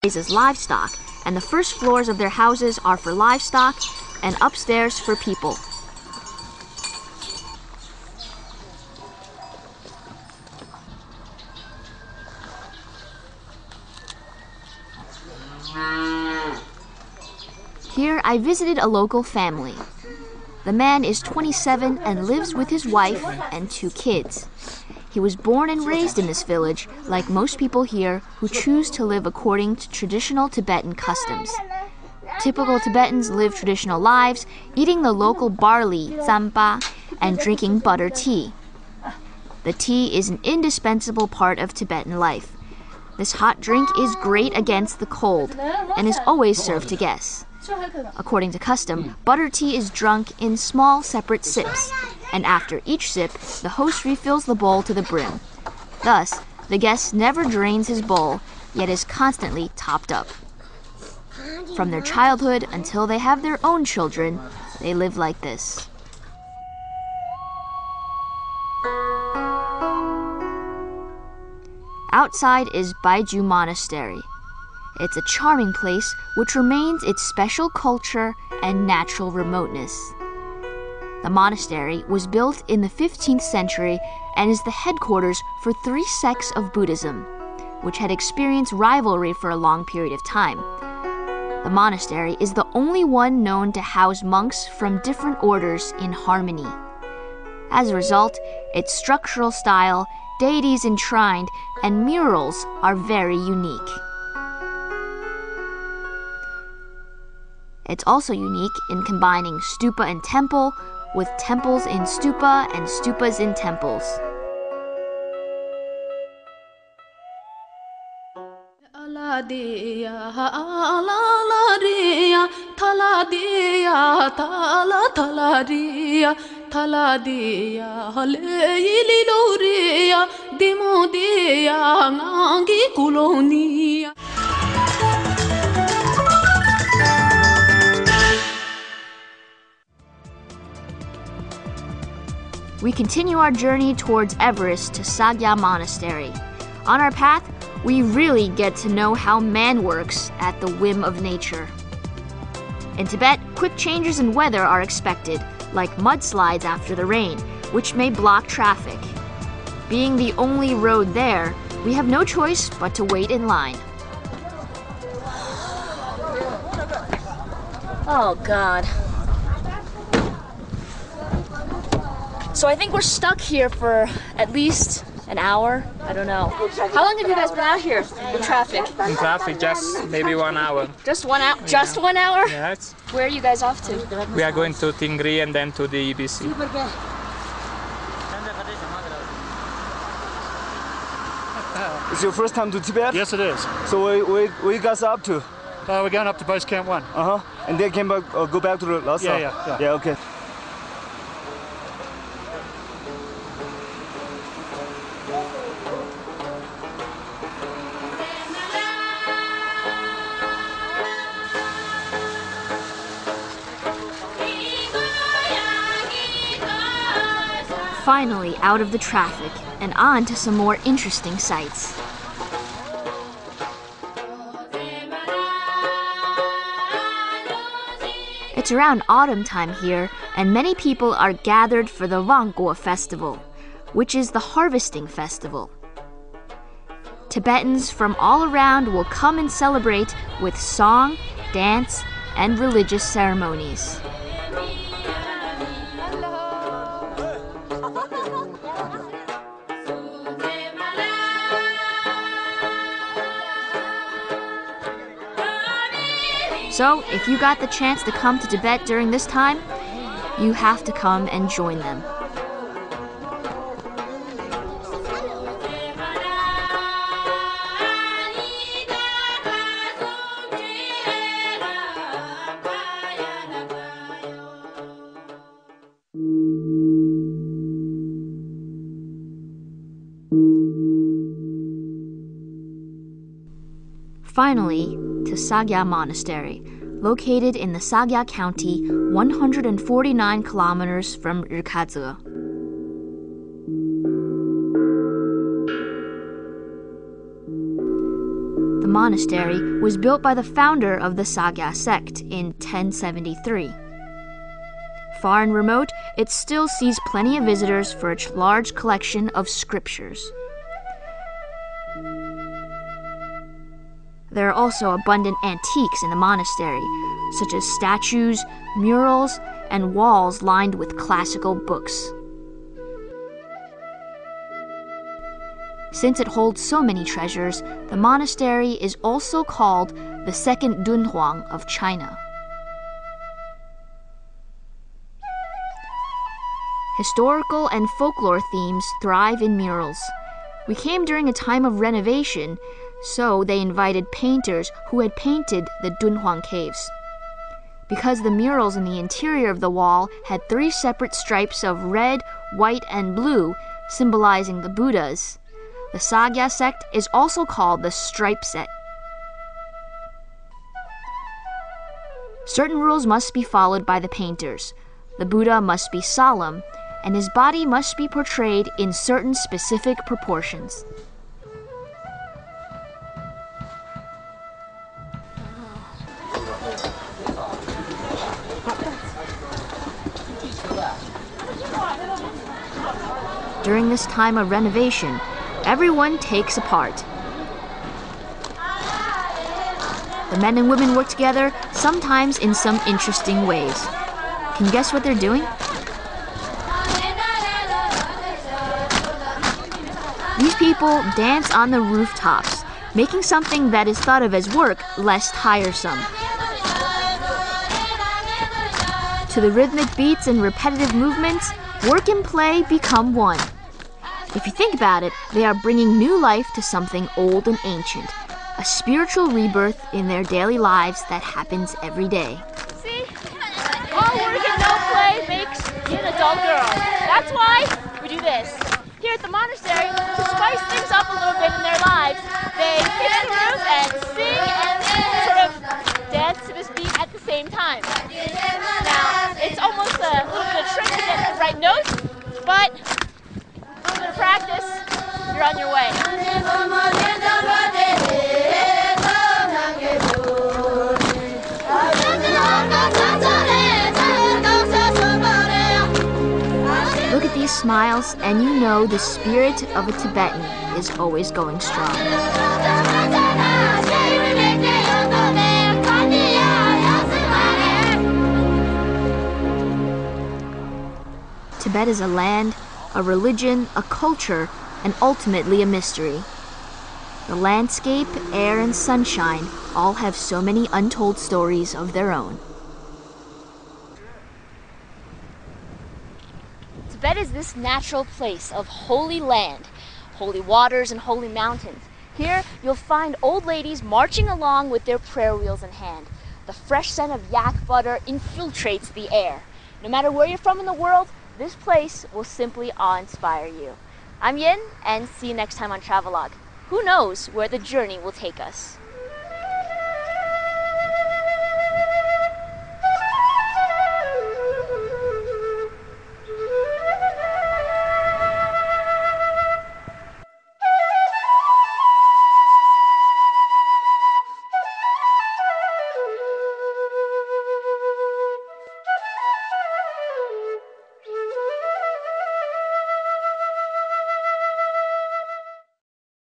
raises livestock, and the first floors of their houses are for livestock and upstairs for people. Here I visited a local family. The man is 27 and lives with his wife and 2 kids. He was born and raised in this village, like most people here who choose to live according to traditional Tibetan customs. Typical Tibetans live traditional lives, eating the local barley, tsampa, and drinking butter tea. The tea is an indispensable part of Tibetan life. This hot drink is great against the cold and is always served to guests. According to custom, butter tea is drunk in small separate sips, and after each sip, the host refills the bowl to the brim. Thus, the guest never drains his bowl, yet is constantly topped up. From their childhood until they have their own children, they live like this. Outside is Baiju Monastery. It's a charming place which remains its special culture and natural remoteness. The monastery was built in the 15th century and is the headquarters for 3 sects of Buddhism, which had experienced rivalry for a long period of time. The monastery is the only one known to house monks from different orders in harmony. As a result, its structural style, deities enshrined, and murals are very unique. It's also unique in combining stupa and temple with temples in stupa and stupas in temples. We continue our journey towards Everest to Sagya Monastery. On our path, we really get to know how man works at the whim of nature. In Tibet, quick changes in weather are expected, like mudslides after the rain, which may block traffic. Being the only road there, we have no choice but to wait in line. Oh, God. So I think we're stuck here for at least an hour. I don't know. How long have you guys been out here in traffic? In traffic, just maybe 1 hour. Just 1 hour? Just 1 hour? Yeah. Where are you guys off to? We are going to Tingri and then to the EBC. It's your first time to Tibet? Yes, it is. So where you guys up to? We're going up to base camp 1. And then go back to the Lhasa? Yeah. Yeah, okay. Finally out of the traffic and on to some more interesting sights. It's around autumn time here, and many people are gathered for the Wangguo festival, which is the harvesting festival. Tibetans from all around will come and celebrate with song, dance, and religious ceremonies. So, if you got the chance to come to Tibet during this time, you have to come and join them. Finally, to Sagya Monastery, located in the Sagya County, 149 kilometers from Rikadze. The monastery was built by the founder of the Sagya sect in 1073. Far and remote, it still sees plenty of visitors for its large collection of scriptures. There are also abundant antiques in the monastery, such as statues, murals, and walls lined with classical books. Since it holds so many treasures, the monastery is also called the Second Dunhuang of China. Historical and folklore themes thrive in murals. We came during a time of renovation, so they invited painters who had painted the Dunhuang caves. Because the murals in the interior of the wall had 3 separate stripes of red, white, and blue, symbolizing the Buddhas, the Sagya sect is also called the stripe set. Certain rules must be followed by the painters. The Buddha must be solemn, and his body must be portrayed in certain specific proportions. During this time of renovation, everyone takes a part. The men and women work together, sometimes in some interesting ways. Can you guess what they're doing? These people dance on the rooftops, making something that is thought of as work less tiresome. To the rhythmic beats and repetitive movements, work and play become one. If you think about it, they are bringing new life to something old and ancient, a spiritual rebirth in their daily lives that happens every day. See? All work and no play makes you an adult girl. That's why we do this. Here at the monastery, to spice things up a little bit in their lives, they fix the roof and sing and sort of dance to this beat at the same time. Now, it's almost a little bit of trick to get the right notes, but a little bit of practice, you're on your way. Look at these smiles, and you know the spirit of a Tibetan is always going strong. Tibet is a land, a religion, a culture, and ultimately a mystery. The landscape, air, and sunshine all have so many untold stories of their own. Tibet is this natural place of holy land, holy waters and holy mountains. Here you'll find old ladies marching along with their prayer wheels in hand. The fresh scent of yak butter infiltrates the air. No matter where you're from in the world, this place will simply awe-inspire you. I'm Yin, and see you next time on Travelogue. Who knows where the journey will take us?